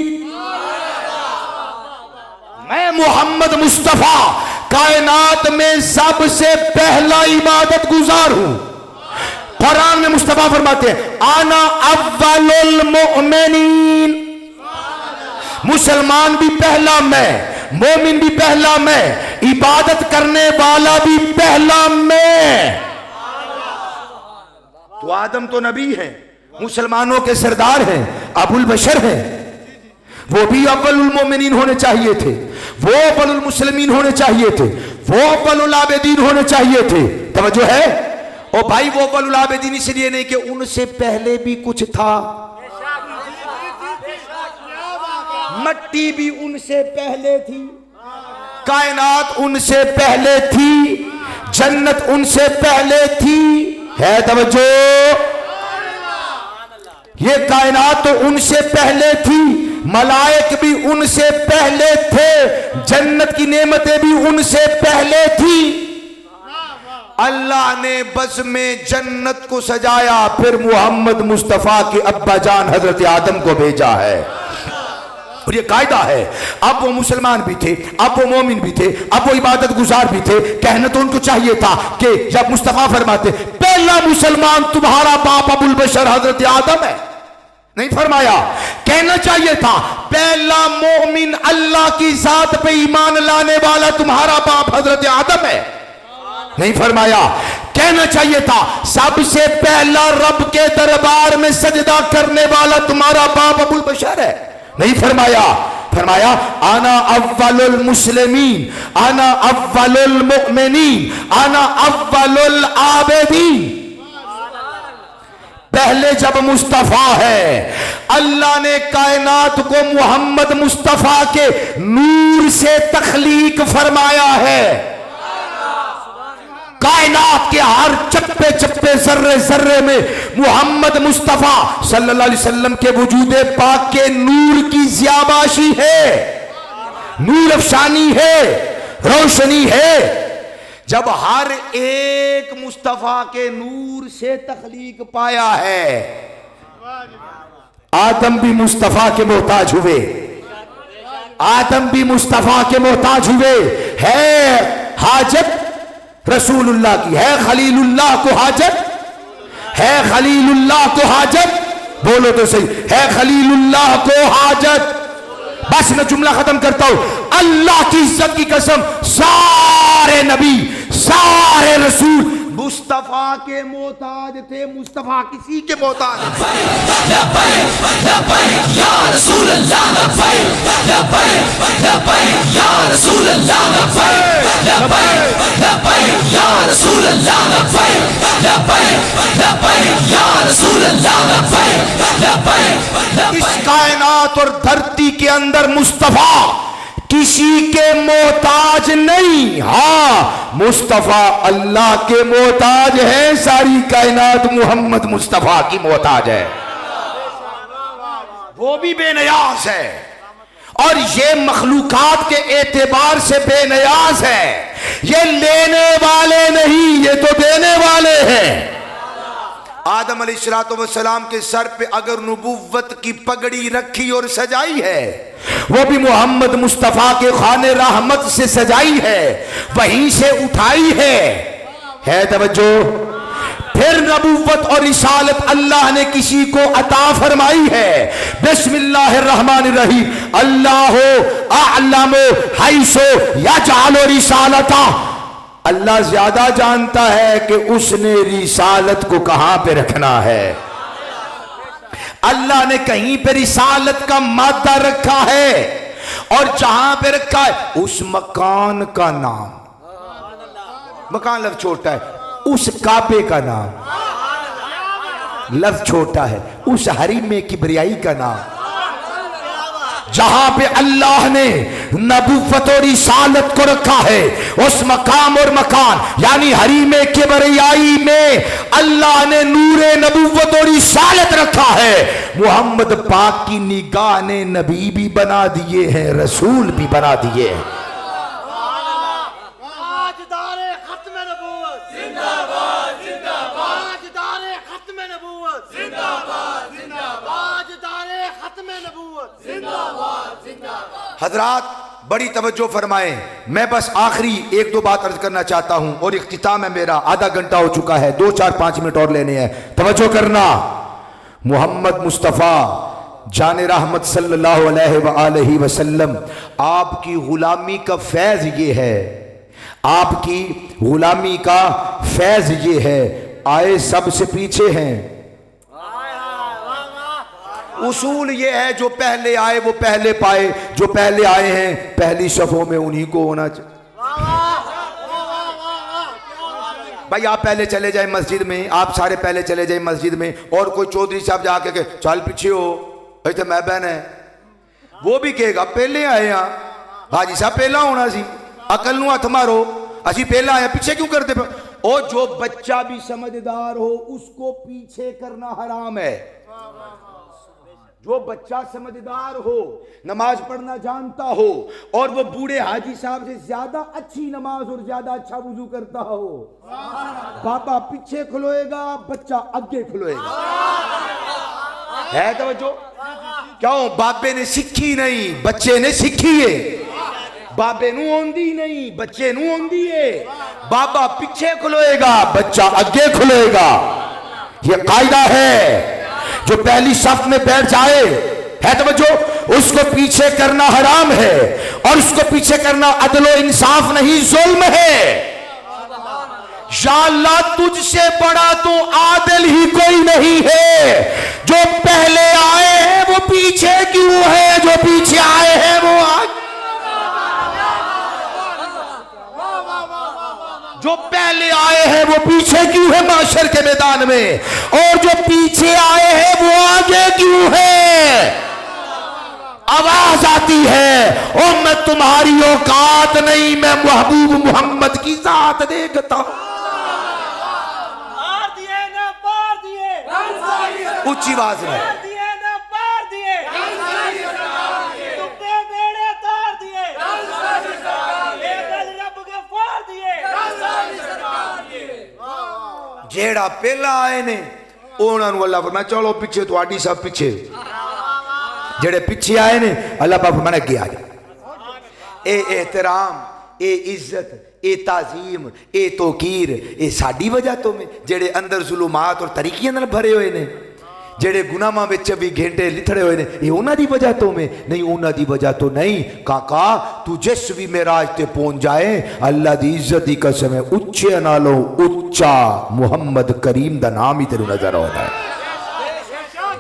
मैं मोहम्मद मुस्तफा कायनात में सबसे पहला इबादत गुजार हूं। कुरान में मुस्तफा फरमाते हैं आना अव्वलुल मुमिनीन, मुसलमान भी पहला मैं, मोमिन भी पहला मैं, इबादत करने वाला भी पहला मैं। तो आदम तो नबी है, मुसलमानों के सरदार हैं, अबुल बशर हैं, वो भी अव्वलुल मोमिनीन होने चाहिए थे, वो अव्वलुल मुस्लिमीन होने चाहिए थे, वो अव्वलुल आबिदीन होने चाहिए थे। तवज्जो है? ओ भाई, वो अव्वलुल आबिदीन इसलिए नहीं कि उनसे पहले भी कुछ था, मट्टी भी उनसे पहले थी, कायनात उनसे पहले थी, जन्नत उनसे पहले थी। है तवज्जो? ये कायनात तो उनसे पहले थी, मलाइक भी उनसे पहले थे, जन्नत की नेमतें भी उनसे पहले थी। अल्लाह ने बस में जन्नत को सजाया, फिर मोहम्मद मुस्तफा के अब्बा जान हजरत आदम को भेजा है। और ये कायदा है। अब वो मुसलमान भी थे, अब वो मोमिन भी थे, अब वो इबादत गुजार भी थे। कहना तो उनको चाहिए था कि जब मुस्तफा फरमाते पहला मुसलमान तुम्हारा बाप अबुल बशर हजरत आदम है, नहीं फरमाया। कहना चाहिए था पहला मोमिन अल्लाह की जात पे ईमान लाने वाला तुम्हारा बाप हजरत आदम है, नहीं फरमाया। कहना चाहिए था सबसे पहला रब के दरबार में सजदा करने वाला तुम्हारा बाप अबुल बशर है, नहीं फरमाया। फरमाया आना अव्वलुल मुस्लिमीन, आना अव्वलुल मुमिनीन, आना अव्वलुल आबिदीन। पहले जब मुस्तफा है, अल्लाह ने कायनात को मोहम्मद मुस्तफा के नूर से तख्लीक फरमाया है। कायनात के हर चप्पे चप्पे जर्रे जर्रे में मोहम्मद मुस्तफा सल्लल्लाहु अलैहि वसल्लम के वजूदे पाक के नूर की ज़ियाबाशी है, नूर अफशानी है, रोशनी है। जब हर एक मुस्तफा के नूर से तख्लीक पाया है, आदम भी मुस्तफा के मोहताज हुए, आदम भी मुस्तफा के मोहताज हुए। है हाजत रसूलुल्लाह की, है खलीलुल्लाह को हाजत, है खलीलुल्लाह को हाजत, बोलो तो सही, है खलीलुल्लाह को हाजत। बस मैं जुमला खत्म करता हूं। अल्लाह की इज्जत की कसम, सारे नबी सारे रसूल मुस्तफा के मोहताज थे, मुस्तफा किसी के मोहताज थे। इस कायनात और धरती के अंदर मुस्तफा किसी के मोहताज नहीं। हाँ, मुस्तफा अल्लाह के मोहताज है, सारी कायनात मोहम्मद मुस्तफा की मोहताज है। वो भी बेनियाज है और ये मखलूकात के एतबार से बेनियाज है। ये लेने वाले नहीं, ये तो देने वाले हैं। आदम अलैहिस्सलाम के सर पे अगर नबुव्वत की पगड़ी रखी और सजाई है, वो भी मोहम्मद मुस्तफा के खाने रहमत से सजाई है, वहीं से उठाई है तवज्जो। फिर नबुव्वत और रिसालत अल्लाह ने किसी को अता फरमाई है। बिस्मिल्लाहिर्रहमानिर्रहीम, अल्लाहु अअलमु हैसु यजअलु रिसालता। अल्लाह ज्यादा जानता है कि उसने रिसालत को कहां पे रखना है। अल्लाह ने कहीं पे रिसालत का मादा रखा है और जहां पे रखा है उस मकान का नाम, मकान लफ्ज छोटा है, उस काबे का नाम लफ्ज छोटा है, उस हरीम में किबरियाई का नाम, जहां पे अल्लाह ने नबुव्वत और रिसालत को रखा है, उस मकाम और मकान यानी हरीमे किबरियाई में अल्लाह ने नूरे नबुव्वत और रिसालत रखा है। मोहम्मद पाक की निगाह ने नबी भी बना दिए हैं, रसूल भी बना दिए हैं। हजरात बड़ी तवज्जो फरमाएं, मैं बस आखिरी एक दो बात अर्ज करना चाहता हूं और इख्तिताम है मेरा। आधा घंटा हो चुका है, 2-4-5 मिनट और लेने हैं, तवज्जो करना। मोहम्मद मुस्तफ़ा जान रहमत सल्लल्लाहु अलैहि वसल्लम, आपकी गुलामी का फैज़ ये है, आपकी गुलामी का फैज़ ये है, आए सबसे पीछे हैं। उसूल ये है जो पहले आए वो पहले पाए, जो पहले आए हैं पहली सफों में उन्हीं को होना चाहिए। भाई आप पहले चले जाए मस्जिद में, आप सारे पहले चले जाए मस्जिद में और कोई चौधरी साहब जाके के चल पीछे हो, भाई तो मैं बहन है, वो भी कहेगा पहले आए हैं, हाजी साहब पहला होना सी, अकल नू हथ मारो, असी पहला आए पीछे क्यों करते पे? और जो बच्चा भी समझदार हो उसको पीछे करना हराम है। जो बच्चा समझदार हो, नमाज पढ़ना जानता हो और वो बूढ़े हाजी साहब से ज्यादा अच्छी नमाज और ज्यादा अच्छा वुजू करता हो, बाबा पीछे खुलोएगा, बच्चा आगे खुलोएगा। है तवज्जो? क्यों? बाबे ने सीखी नहीं, बच्चे ने सीखी है। बाबे नू आंदी नहीं, बच्चे नू आंदी है। बाबा पीछे खुलोएगा, बच्चा आगे खुलोएगा। ये कायदा है। जो पहली सफ में बैठ जाए है तो जो उसको पीछे करना हराम है और उसको पीछे करना अदलो इंसाफ नहीं, जुल्म है। या अल्लाह तुझसे बड़ा तो आदिल ही कोई नहीं है। जो पहले आए हैं वो पीछे क्यों है, जो पीछे आए हैं वो आगे। जो पहले आए हैं वो पीछे क्यों है माशर के मैदान में, और जो पीछे आए हैं वो आगे क्यों है। आवाज आती है ओ मैं तुम्हारी औकात नहीं, मैं महबूब मोहम्मद की जात देखता हूं। ऊंची आवाज में जेड़ा पहला आए ने उन्होंने अल्लाह फरमाया चलो पीछे, थोड़ी सब पीछे। जेड़े पीछे आए ने अल्लाह पाक फरमाया अगे आ जा। ए एहतराम, ए इज्जत, ए ताजीम, ए तोकीर, ए साडी वजह तो में जेड़े अंदर जुलुमात और तरीकियां नाल भरे हुए ने, जेड़े गुनाहां विच भी घंटे लिथड़े हुए ने, ये उन्हां दी वजह तो में नहीं, उन्हां दी वजह तो नहीं। काका तू जिस भी मेराज ते पहुंच जाए, अल्लाह दी इज्जत दी कसम है, उच्चे नालों उच्चा मुहम्मद करीम दा नाम ही तेरे नजर आता है।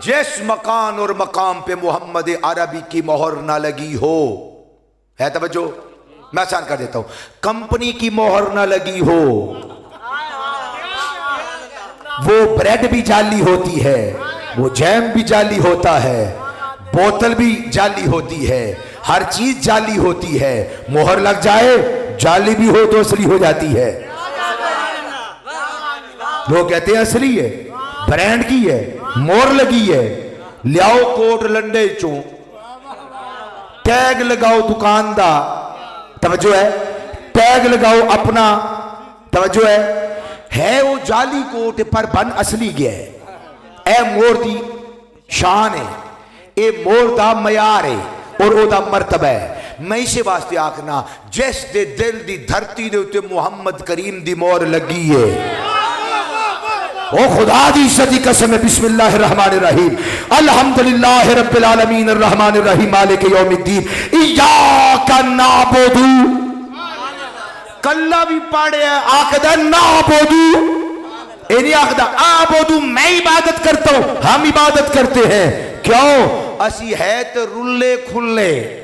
जिस मकान और मकाम पे मोहम्मद अरबी की मोहर ना लगी हो, है तवज्जो, मैं आसान कर देता हूं, कंपनी की मोहर ना लगी हो, वो ब्रेड भी जाली होती है, वो जैम भी जाली होता है, बोतल भी जाली होती है, हर चीज जाली होती है। मोहर लग जाए, जाली भी हो तो असली हो जाती है। लोग कहते हैं असली है, ब्रांड की है, मोहर लगी है। लियाओ कोट लंडे चो, टैग लगाओ दुकान दा, तवज्जो है, टैग लगाओ अपना, तवज्जो है वो जाली कोट पर बन असली गया है। ए मोर दी शान है, ए मोर दा मयार है और ओदा मर्तबा है। मैं इसे वास्ते आखना, जिस दे दिल दी धरती दे उत्ते मुहम्मद करीम दी मोहर लगी है, ओ खुदा दी इज्जत दी कसम है, बिस्मिल्लाहिर रहमानिर रहीम, अल्हम्दुलिल्लाहि रब्बिल आलमीन अर्रहमानिर रहीम मालिक यौमिद्दीन, इय्याका नअबुदु, कल्ला भी पढ़े आखदा नअबुदु, ये नहीं आखदा आबुदु, मैं इबादत करता हूं, हम इबादत करते हैं। क्यों? असी है तो रुले खुले,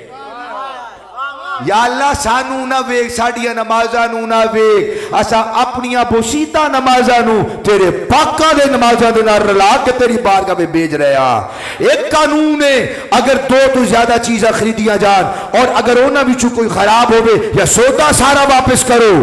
या अल्लाह सानू ना वेख, साडिया नमाज़ां नू ना वेख, असा अपनिया बोशीता नमाज़ां नू तेरे पाका दे नमाज़ां दे नाल रला के तेरी बारगाह में भेज रहे हैं। एक कानून है, अगर दो तो ज्यादा चीज़ां खरीदियां जान और अगर उन्हां विचों कोई खराब होवे, या सौदा सारा वापस करो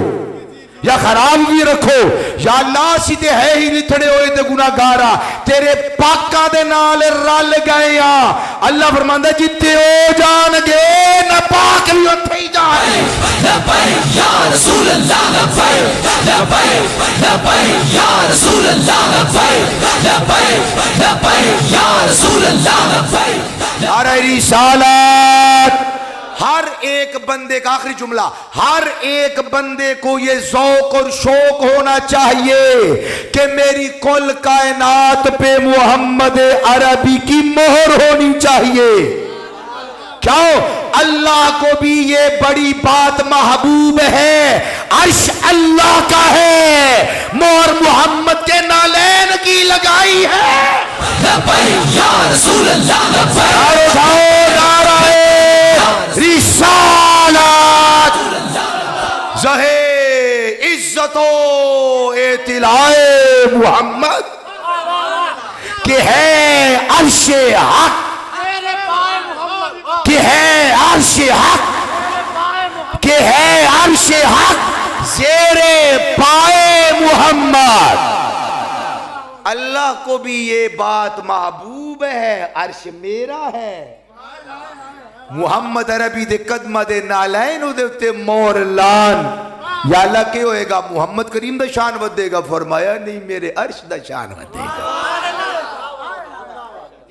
या खराब भी रखो, या अल्लाह सीधे है ही लिथड़े होए ते गुनाहगारा तेरे पाका दे नाल रल गए आ। अल्लाह फरमांदा जिथे ओ जाणगे ना पाक भी उत्थे ही जाणगे। लब्बैक या रसूल अल्लाह, लब्बैक लब्बैक लब्बैक या रसूल अल्लाह, लब्बैक लब्बैक लब्बैक या रसूल अल्लाह, लब्बैक। नारे रिसालत, हर एक बंदे का, आखिरी जुमला, हर एक बंदे को ये ज़ौक़ और शौक होना चाहिए कि मेरी कुल कायनात पे मोहम्मद अरबी की मोहर होनी चाहिए। क्यों? अल्लाह को भी ये बड़ी बात महबूब है, अर्श अल्लाह का है, मोहर मोहम्मद के नालैन की लगाई है। लब्बैक या रसूल अल्लाह, लब्बैक नारे रिसालत, ज़हे इज्जतो एतिलाए मोहम्मद के है अर्शे हक, के है अर्शे हक, के है अर्शे हक, ज़ेरे पाए मोहम्मद। अल्लाह को भी ये बात महबूब है, अर्श मेरा है, मुहम्मद अरबी दे कदमा दे नालैन उदे उत्ते मोहर लान। या अल्लाह के होएगा, मुहम्मद करीम दा शान वधेगा, फरमाया नहीं मेरे अर्श दा शान वधेगा।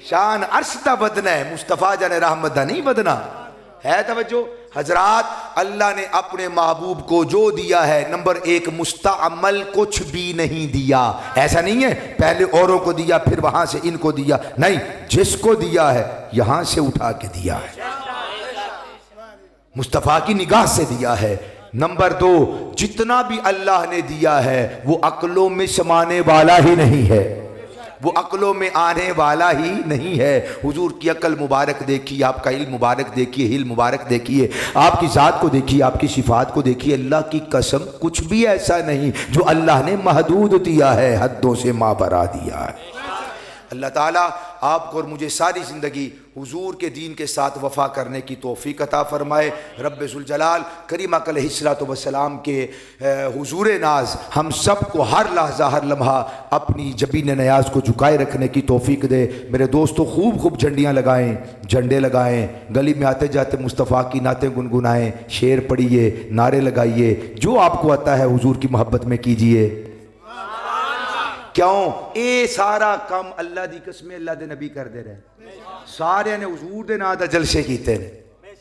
शान अर्श दा बदना है, मुस्तफा जाने रहमत दा नहीं बदना है। तवज्जो हजरात, अल्लाह ने अपने महबूब को जो दिया है, नंबर एक मुस्तअमल कुछ भी नहीं दिया। ऐसा नहीं है पहले औरों को दिया फिर वहां से इनको दिया, नहीं, जिसको दिया है यहां से उठा के दिया है, मुस्तफ़ा की निगाह से दिया है। नंबर दो, जितना भी अल्लाह ने दिया है वो अक्लों में समाने वाला ही नहीं है, वो अक्लों में आने वाला ही नहीं है। हुजूर की अक्ल मुबारक देखिए, आपका इल्म मुबारक देखिए, हिल मुबारक देखिए, आपकी ज़ात को देखिए, आपकी सिफात को देखिए। अल्लाह की कसम कुछ भी ऐसा नहीं जो अल्लाह ने महदूद दिया है, हदों से माबरा दिया है। अल्लाह ताला आपको और मुझे सारी ज़िंदगी हुजूर के दीन के साथ वफ़ा करने की तौफ़ीक़ अता फ़रमाए। रब्बे ज़ुल जलाल करीम अलैहिस्सलातु वस्सलाम के हुजूर नाज हम सब को हर लहज़ा हर लम्हा अपनी जबीन नयाज को झुकाए रखने की तौफ़ीक़ दे। मेरे दोस्तों, खूब खूब झंडियाँ लगाएँ, झंडे लगाएँ, गली में आते जाते मुस्तफ़ा की नातें गुनगुनाएँ, शेर पढ़िए, नारे लगाइए, जो आपको आता है हुजूर की मोहब्बत में कीजिए। क्यों? ये सारा काम अल्लाह दी कसम अल्लाह दे नबी करते रहे, सारे ने हुजूर दे नाम दा जलसे कीते ने।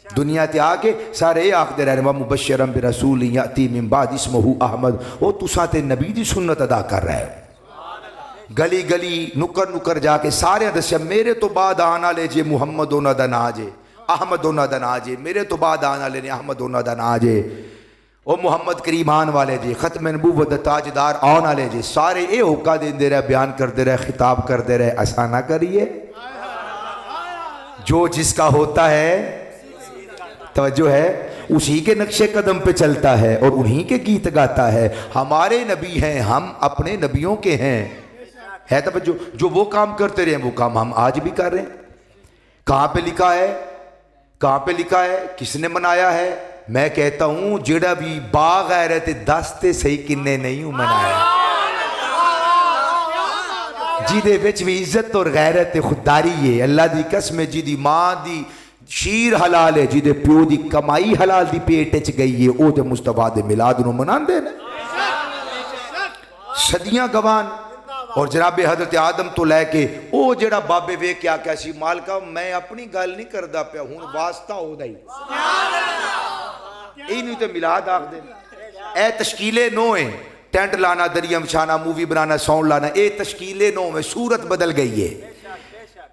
दुनिया ते आके सारे ये आखते रहे वा मुबश्शिरन बिरसूल याती मिन बाद इस्मुहु अहमद। ओ तुसा ते नबी दी सुन्नत अदा कर रहे हो। गली गली नुकर नुकर जाके सारे दस्या मेरे तो बाद आने वाले जे मुहम्मद उन्हां दा नां जे, अहमद उन्हां दा नां जे, मेरे तो बाद आने वाले ने अहमद उन्हां दा नां जे, ओ मुहम्मद करीम आने वाले जे, खत्म नबूवत ताजदार आने वाले जे। सारे ये होका देंदे रहे, बयान करते रहे, खिताब करते रहे। ऐसा ना करिए, जो जिसका होता है तवज्जो है उसी के नक्शे कदम पे चलता है और उन्हीं के गीत गाता है। हमारे नबी हैं, हम अपने नबियों के हैं, है तवज्जो। जो वो काम करते रहे वो काम हम आज भी कर रहे हैं। कहाँ पे लिखा है, कहाँ पे लिखा है, किसने मनाया है? मैं कहता हूं जेड़ा भी बाग आ रहे थे दसते सही किन्ने नहीं हूं मनाया, जिदे विच भी इज्जत और गैरत खुदारी है। अल्लाह दी कसम, जिदी मां दी शीर हलाल है, जिदे प्यो दी कमाई हलाल दी पेट च गई है, वो तो मुस्तफा दे मिलाद नूं मनांदे ने सदियां गवान। और जनाबे हजरत आदम तो लैके वो जेड़ा बाबे वे क्या क्या सी मालका, मैं अपनी गल नहीं करदा पिया, हुण वास्ता ओदा ही इनू तो मिलाद आखदे। ए तशकीले नो है, टेंट लाना, दरिया बिछाना, मूवी बनाना, साउंड लाना, ये तशकीले नो में सूरत बदल गई है।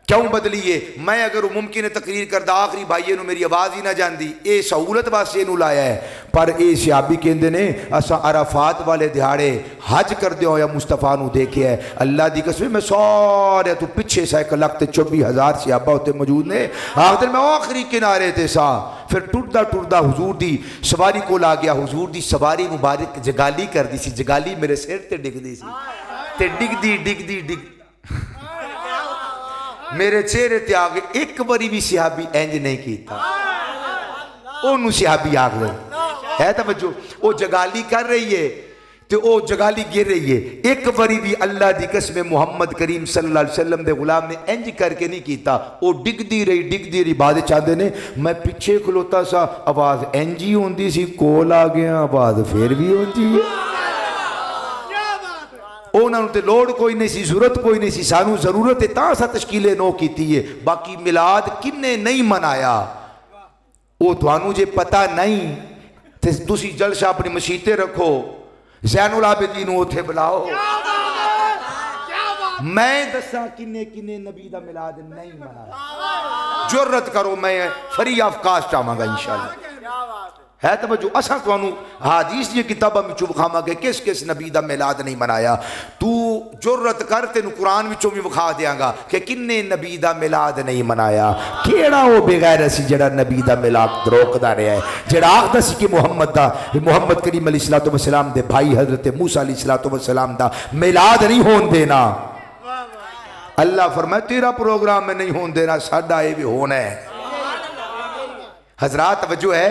क्यों बदली है? मैं अगर मुमकिन है तकरीर करदा आखिरी भाई नू मेरी आवाज़ ही ना जाती, ये सहूलत वास्ते नू लाया है। पर ये सियाबी कहते ने असा अराफात वाले दिहाड़े हज करदे होया मुस्तफा नू देखे है। अल्लाह दी कसम, मैं सारे तू पिछे सा 1,24,000 सियाबा उत्ते मौजूद ने। आखिर मैं आखिरी किनारे ते सा, फिर टुरदा टुरदा हुजूर दी सवारी को आ गया। हुजूर दी सवारी मुबारक जगाली करदी सी, जगाली मेरे सिर ते डिगदी सी, ते डिगदी डिगदी डिग मेरे चेहरे ते आ गए। एक बारी भी सिहाबी इंज नहीं कीता, ओनू सिहाबी आख ले है तवज्जो। वो जगाली कर रही है तो वो जगाली गिर रही है। एक बारी भी अल्लाह दी कसम मुहम्मद करीम सल्लल्लाहु अलैहि वसल्लम दे गुलाम ने इंज करके नहीं कीता। वो डिगदी रही बाद चाहते ने मैं पिछे खलोता सा, आवाज इंज ही होंदी सी, कोल आ गया आवाज फिर भी होंदी है। उन्होंने तो लोड़ कोई नहीं सी, जरूरत कोई नहीं सी, सानू जरूरत है तां सा तशकीले नो कीती है। बाकी मिलाद किन्ने नहीं मनाया वो तुहानू जे पता नहीं ते तुसी जलसा अपनी मसीते रखो, ज़ैनुल आबिदीन उथे बुलाओ। मैं दसा किन्ने किन्ने नबी दा मिलाद नहीं मनाया। जुर्रत करो, मैं फ्री ऑफ कास्ट आवांगा इंशाअल्लाह, है तवज्जो। असा तुहानू हदीस दी किताबां विचों विखावांगे किस किस नबी दा मिलाद नहीं मनाया। तू जुर्रत कर, तेनू कुरान विचों भी विखा देंगा कि किन्ने नबी दा मिलाद नहीं मनाया। केड़ा वो बेगैर सी जेड़ा नबी दा मिलाद रोकदा रहा है, जेड़ा आखदा सी कि मुहम्मद करीम अलैहिस्सलातु वस्सलाम दे भाई हजरत मूसा अलैहिस्सलातु वस्सलाम दा मिलाद नहीं होन देना। अल्लाह फरमाए तेरा प्रोग्राम में नहीं होन देना, साडा ये भी होना है। हजरात तवज्जो है,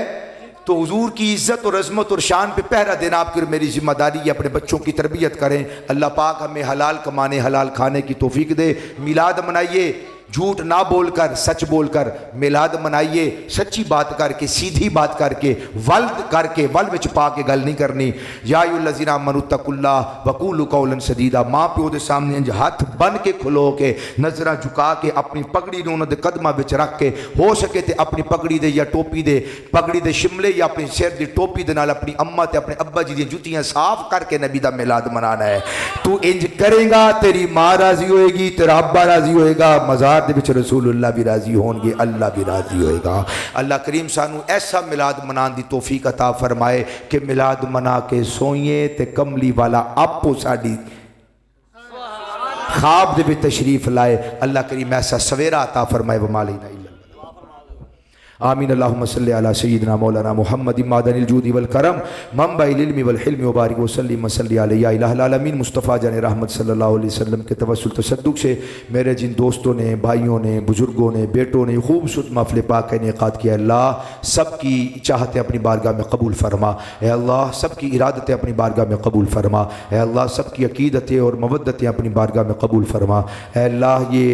तो हुजूर की इज्जत और अजमत और शान पे पहरा देना आपकी और मेरी जिम्मेदारी है। अपने बच्चों की तरबियत करें। अल्लाह पाक हमें हलाल कमाने, हलाल खाने की तौफीक दे। मिलाद मनाइए, झूठ ना बोलकर सच बोलकर मिलाद मनाइए। सच्ची बात करके, सीधी बात करके, वल विच पा के गल नहीं करनी। या अय्युहल्लज़ीना आमनुत्तकुल्लाह वक़ूलू कौलन सदीदा। माँ प्यो के सामने इंज हाथ बन के खलो के, नजर झुका के, अपनी पगड़ी नूं उन्हां दे कदमां विच रख के, हो सके तो अपनी पगड़ी दे या टोपी दे, पगड़ी दे शिमले या अपने सिर की टोपी दे नाल अपनी अम्मा ते अपने अब्बा जी दी जुतियां साफ करके नबी दा मिलाद मनाना है। तू इंज करेगा तेरी माँ राजी होएगी, तेरा अब्बा राजी होएगा, मज़ार दे विच रसूलुल्लाह भी राजी होंगे, अल्लाह भी राजी होएगा। अल्लाह करीम सानू ऐसा मिलाद मनाने की तौफीक अता फरमाए कि मिलाद मना के सोइए ते कमली वाला आपो साडी ख्वाब दे विच तशरीफ लाए। अल्लाह करीम ऐसा सवेरा अता फरमाए। वमालिना आमीन। अल्लाहुम्मा सल्लि अला सय्यिदिना मौलाना मुहम्मद मादनिल जूदी वल करम मंबाइल इल्मी वल हिल्मी व बारिक व सल्लिम व सल्लि अलैहि या इलाहुल आलमीन। मुस्तफ़ा जान रहमत सल्लल्लाहु अलैहि वसल्लम के तवस्सुल तसद्दुक़ से मेरे जिन दोस्तों ने, भाइयों ने, बुजुर्गों ने, बेटों ने खूबसूरत महफ़िल पाक का इनेक़ाद किया, अल्लाह सबकी चाहतें अपनी बारगाह में कबूल फरमा। ए अल्लाह सबकी इरादतें अपनी बारगाह में कबूल फरमा। ए अल्लाह सबकी अक़ीदतें और मवद्दतें अपनी बारगाह में कबूल फरमा। ए अल्लाह ये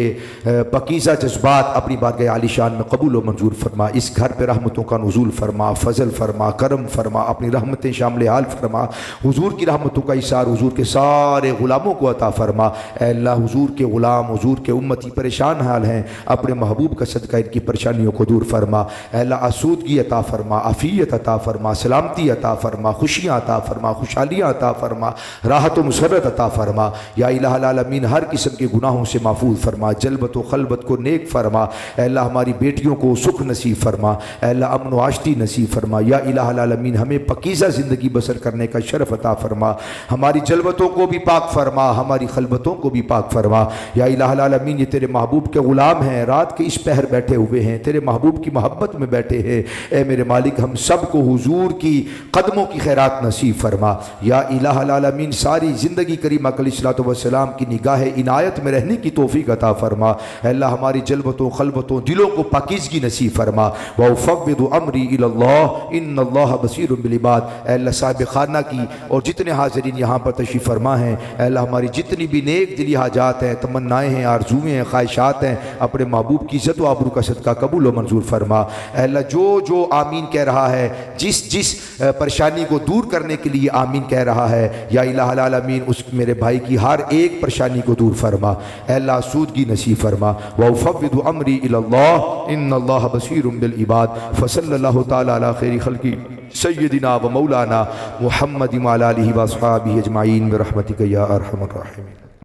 पाकीज़ा जज्बात अपनी बारगाह आलीशान में कबूल व मंजूर फरमा। इस घर पे रहमतों का नुज़ूल फरमा, फ़ज़ल फरमा, करम फरमा, अपनी रहमतें शामिल हाल फरमा। हुजूर की रहमतों का इशार हुजूर के सारे ग़ुलामों को अता फरमा। ऐ अल्लाह हुजूर के ग़ुलाम, हुजूर के उम्मती परेशान हाल हैं, अपने महबूब का सदका इनकी परेशानियों को दूर फरमा। ऐ अल्लाह आसूदगी अता फरमा, आफ़ियत अता फरमा, सलामती अता फरमा, खुशियाँ अता फरमा, खुशहालियाँ अता फरमा, राहत व मुसर्रत अता फरमा। या इलाहुल आलमीन हर किस्म के गुनाहों से महफूज फरमा, जल्बत व खलबत को नेक फरमा। ऐ अल्लाह हमारी बेटियों को सुख नसीब फरमा, ऐ अल्लाह अमन व आश्ती नसीब फरमा। या इलाहुल आलमीन हमें पकीज़ा ज़िंदगी बसर करने का शरफ़ अता फरमा, हमारी जल्बतों को भी पाक फरमा, हमारी खलबतों को भी पाक फरमा। या इलाहुल आलमीन ये तेरे महबूब के ग़ुलाम हैं, रात के इस पहर बैठे हुए हैं, तेरे महबूब की मोहब्बत में बैठे हैं। ए मेरे मालिक हम सब को हुजूर की कदमों की खैरात नसीब फरमा। या इलाहुल आलमीन सारी ज़िंदगी करीम अलैहिस्सलातु वस्सलाम की निगाह इनायत में रहने की तौफीक अता फरमा। अल्लाह हमारी जल्बतों खलबतों दिलों को पाकीज़गी नसीब फरमा। व उफ़व्विदु अमरी इलल्लाह इन्नल्लाह बसीरुम बिल इबाद। अल्लाह साहिब खाना की और जितने हाज़रीन यहाँ पर तशरीफ़ फरमा हैं, अल्लाह हमारी जितनी भी नेक दिली हाजात हैं, तमन्नाएँ हैं, आरज़ुएँ हैं, ख्वाहिशात हैं, अपने महबूब की इज़्ज़त व आबरू का सदका कबूल व मंजूर फरमा। अल्लाह जो जो आमीन कह रहा है, जिस जिस परेशानी को दूर करने के लिए आमीन कह रहा है, या इलाहुल आलमीन उस मेरे भाई की हर एक परेशानी को दूर फरमा। अल्लाह सूदगी नसीब फरमा। व उफ़व्विदु अमरी इलल्लाह इन्नल्लाह बसीरुम बिल इबाद। फ़सल्लल्लाहु तआला अला खैरि खल्क़ि सय्यदिना व मौलाना मुहम्मद व अला आलिहि व अस्हाबिहि अजमाइन बिरहमतिका या अरहमर राहिमीन।